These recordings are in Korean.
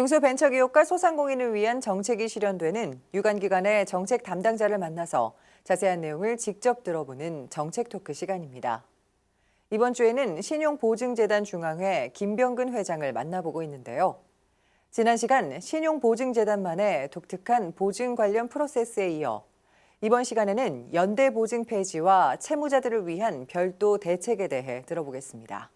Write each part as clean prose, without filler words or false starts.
중소벤처기업과 소상공인을 위한 정책이 실현되는 유관기관의 정책 담당자를 만나서 자세한 내용을 직접 들어보는 정책 토크 시간입니다. 이번 주에는 신용보증재단 중앙회 김병근 회장을 만나보고 있는데요. 지난 시간 신용보증재단만의 독특한 보증 관련 프로세스에 이어 이번 시간에는 연대보증 폐지와 채무자들을 위한 별도 대책에 대해 들어보겠습니다.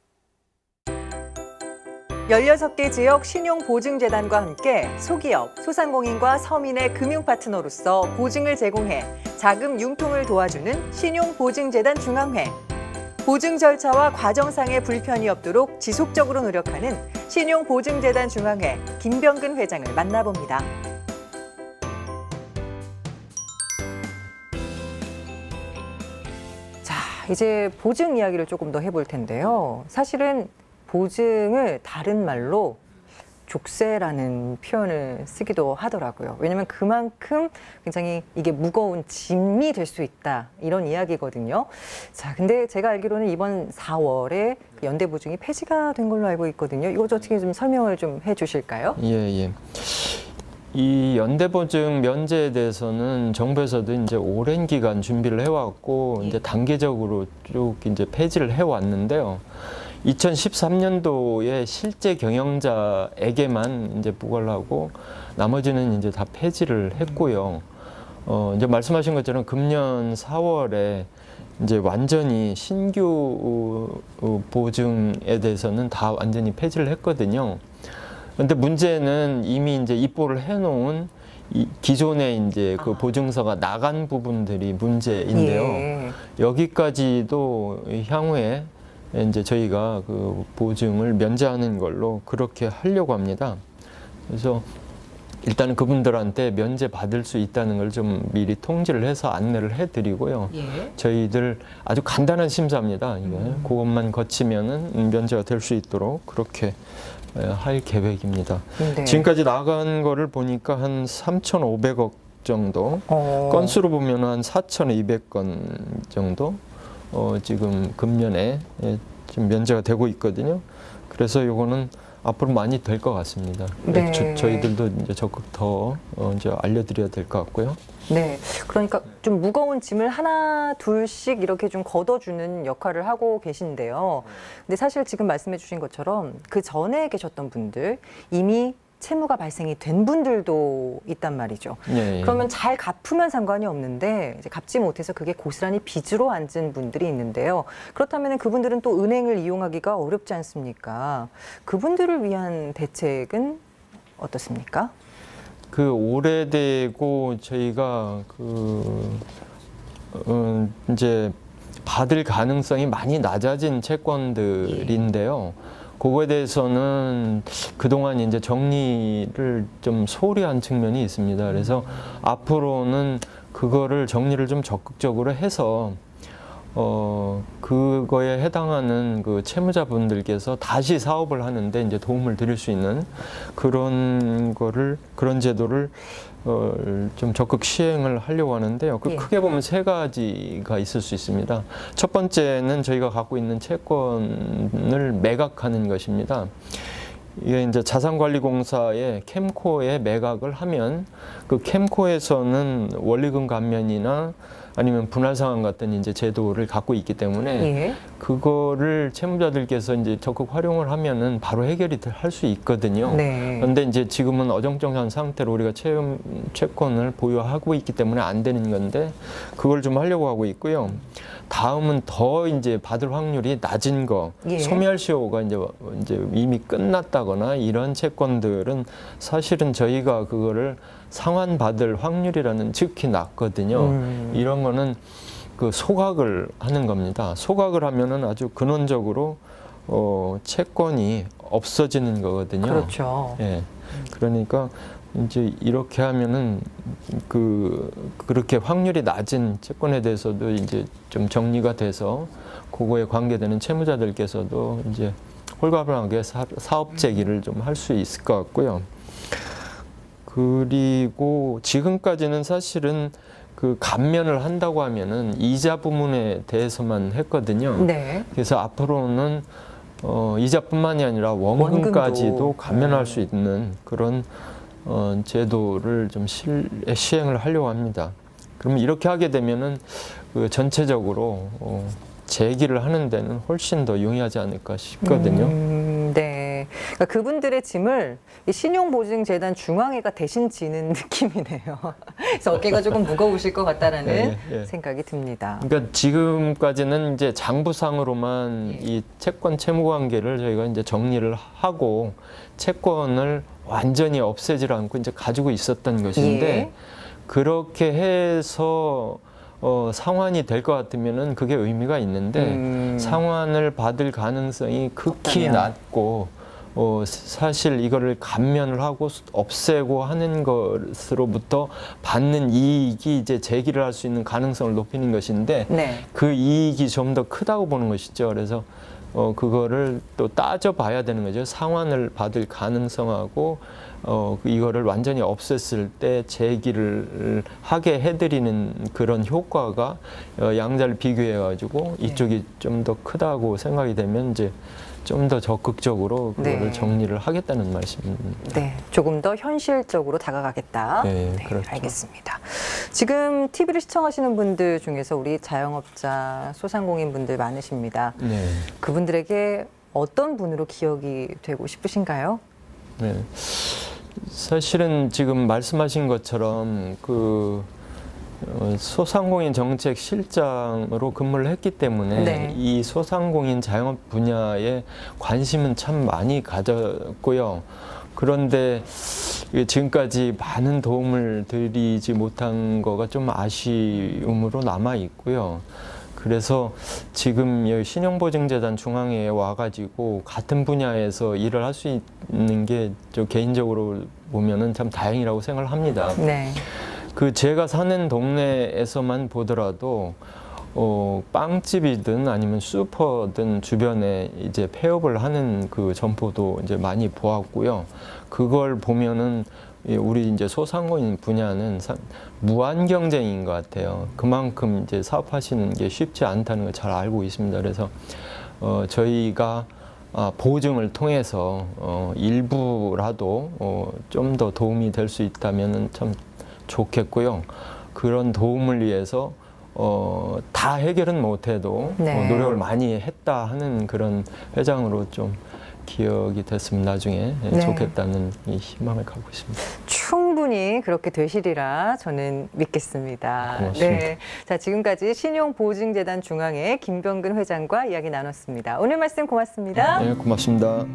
16개 지역 신용보증재단과 함께 소기업, 소상공인과 서민의 금융파트너로서 보증을 제공해 자금 융통을 도와주는 신용보증재단 중앙회. 보증 절차와 과정상의 불편이 없도록 지속적으로 노력하는 신용보증재단 중앙회 김병근 회장을 만나봅니다. 자, 이제 보증 이야기를 조금 더 해볼 텐데요. 사실은 보증을 다른 말로 족쇄라는 표현을 쓰기도 하더라고요. 왜냐하면 그만큼 굉장히 이게 무거운 짐이 될 수 있다 이런 이야기거든요. 자, 근데 제가 알기로는 이번 4월에 연대보증이 폐지가 된 걸로 알고 있거든요. 이거 어떻게 좀 설명을 좀 해주실까요? 예. 이 연대보증 면제에 대해서는 정부에서도 이제 오랜 기간 준비를 해왔고 이제 단계적으로 쭉 이제 폐지를 해왔는데요. 2013년도에 실제 경영자에게만 이제 부과를 하고 나머지는 이제 다 폐지를 했고요. 이제 말씀하신 것처럼 금년 4월에 이제 완전히 신규 보증에 대해서는 다 완전히 폐지를 했거든요. 근데 문제는 이미 이제 입보를 해놓은 기존에 이제 그 보증서가 나간 부분들이 문제인데요. 예. 여기까지도 향후에 이제 저희가 그 보증을 면제하는 걸로 그렇게 하려고 합니다. 그래서 일단은 그분들한테 면제 받을 수 있다는 걸 좀 미리 통지를 해서 안내를 해드리고요. 예. 저희들 아주 간단한 심사입니다. 이거 그것만 거치면은 면제가 될 수 있도록 그렇게 할 계획입니다. 네. 지금까지 나간 거를 보니까 한 3,500억 정도, 건수로 보면 한 4,200건 정도 지금 금년에 지금 면제가 되고 있거든요. 그래서 요거는 앞으로 많이 될 것 같습니다. 네. 저희들도 이제 적극 더 이제 알려드려야 될 것 같고요. 네, 그러니까 좀 무거운 짐을 하나 둘씩 이렇게 좀 걷어주는 역할을 하고 계신데요. 근데 사실 지금 말씀해 주신 것처럼 그 전에 계셨던 분들 이미 채무가 발생이 된 분들도 있단 말이죠. 예. 그러면 잘 갚으면 상관이 없는데 이제 갚지 못해서 그게 고스란히 빚으로 앉은 분들이 있는데요. 그렇다면 그분들은 또 은행을 이용하기가 어렵지 않습니까? 그분들을 위한 대책은 어떻습니까? 그 오래되고 저희가 이제 받을 가능성이 많이 낮아진 채권들인데요. 그거에 대해서는 그동안 이제 정리를 좀 소홀히 한 측면이 있습니다. 그래서 앞으로는 그거를 정리를 좀 적극적으로 해서 그거에 해당하는 그 채무자분들께서 다시 사업을 하는데 이제 도움을 드릴 수 있는 그런 제도를 좀 적극 시행을 하려고 하는데요. 예. 크게 보면 세 가지가 있을 수 있습니다. 첫 번째는 저희가 갖고 있는 채권을 매각하는 것입니다. 이게 이제 자산관리공사의 캠코에 매각을 하면 그 캠코에서는 원리금 감면이나 아니면 분할상환 같은 이제 제도를 갖고 있기 때문에 예. 그거를 채무자들께서 이제 적극 활용을 하면은 바로 해결이 할 수 있거든요. 네. 그런데 이제 지금은 어정쩡한 상태로 우리가 채권을 보유하고 있기 때문에 안 되는 건데 그걸 좀 하려고 하고 있고요. 다음은 더 이제 받을 확률이 낮은 거, 예. 소멸시효가 이제 이미 끝났다거나 이런 채권들은 사실은 저희가 그거를 상환받을 확률이라는 즉히 낮거든요. 이런 거는 그 소각을 하는 겁니다. 소각을 하면은 아주 근원적으로 채권이 없어지는 거거든요. 그렇죠. 예. 그러니까 이제 이렇게 하면은 그렇게 확률이 낮은 채권에 대해서도 이제 좀 정리가 돼서 그거에 관계되는 채무자들께서도 이제 홀가분하게 사업 제기를 좀 할 수 있을 것 같고요. 그리고 지금까지는 사실은 그 감면을 한다고 하면은 이자 부분에 대해서만 했거든요. 네. 그래서 앞으로는 이자뿐만이 아니라 원금까지도 원금도. 감면할 수 있는 그런 제도를 좀 시행을 하려고 합니다. 그러면 이렇게 하게 되면은 그 전체적으로 제기를 하는 데는 훨씬 더 용이하지 않을까 싶거든요. 네. 그러니까 그분들의 짐을 이 신용보증재단 중앙회가 대신 지는 느낌이네요. 그래서 어깨가 조금 무거우실 것 같다라는 예. 생각이 듭니다. 그러니까 지금까지는 이제 장부상으로만 이 채권 채무 관계를 저희가 이제 정리를 하고 채권을 완전히 없애질 않고 이제 가지고 있었던 것인데 예. 그렇게 해서 상환이 될 것 같으면은 그게 의미가 있는데 상환을 받을 가능성이 극히 없다면. 낮고 사실 이거를 감면을 하고 없애고 하는 것으로부터 받는 이익이 이제 제기를 할 수 있는 가능성을 높이는 것인데 네. 그 이익이 좀 더 크다고 보는 것이죠. 그래서 그거를 또 따져봐야 되는 거죠. 상환을 받을 가능성하고 이거를 완전히 없앴을 때 제기를 하게 해드리는 그런 효과가 양자를 비교해가지고 이쪽이 좀 더 크다고 생각이 되면 이제 좀 더 적극적으로 그거를 네. 정리를 하겠다는 말씀입니다. 네, 조금 더 현실적으로 다가가겠다. 네, 그렇죠. 알겠습니다. 지금 TV를 시청하시는 분들 중에서 우리 자영업자, 소상공인 분들 많으십니다. 네. 그분들에게 어떤 분으로 기억이 되고 싶으신가요? 네. 사실은 지금 말씀하신 것처럼 소상공인 정책 실장으로 근무를 했기 때문에 네. 이 소상공인 자영업 분야에 관심은 참 많이 가졌고요. 그런데 지금까지 많은 도움을 드리지 못한 거가 좀 아쉬움으로 남아 있고요. 그래서 지금 여기 신용보증재단 중앙회에 와가지고 같은 분야에서 일을 할 수 있는 게 저 개인적으로 보면은 참 다행이라고 생각을 합니다. 네. 제가 사는 동네에서만 보더라도 빵집이든 아니면 슈퍼든 주변에 이제 폐업을 하는 그 점포도 이제 많이 보았고요. 그걸 보면은 우리 이제 소상공인 분야는 무한 경쟁인 것 같아요. 그만큼 이제 사업하시는 게 쉽지 않다는 걸 잘 알고 있습니다. 그래서 저희가 보증을 통해서 일부라도 좀 더 도움이 될 수 있다면은 참 좋겠고요. 그런 도움을 위해서 다 해결은 못해도 네. 노력을 많이 했다 하는 그런 회장으로 좀 기억이 됐으면 나중에 네. 좋겠다는 이 희망을 갖고 있습니다. 충분히 그렇게 되시리라 저는 믿겠습니다. 고맙습니다. 네. 자, 지금까지 신용보증재단 중앙회 김병근 회장과 이야기 나눴습니다. 오늘 말씀 고맙습니다. 네, 고맙습니다.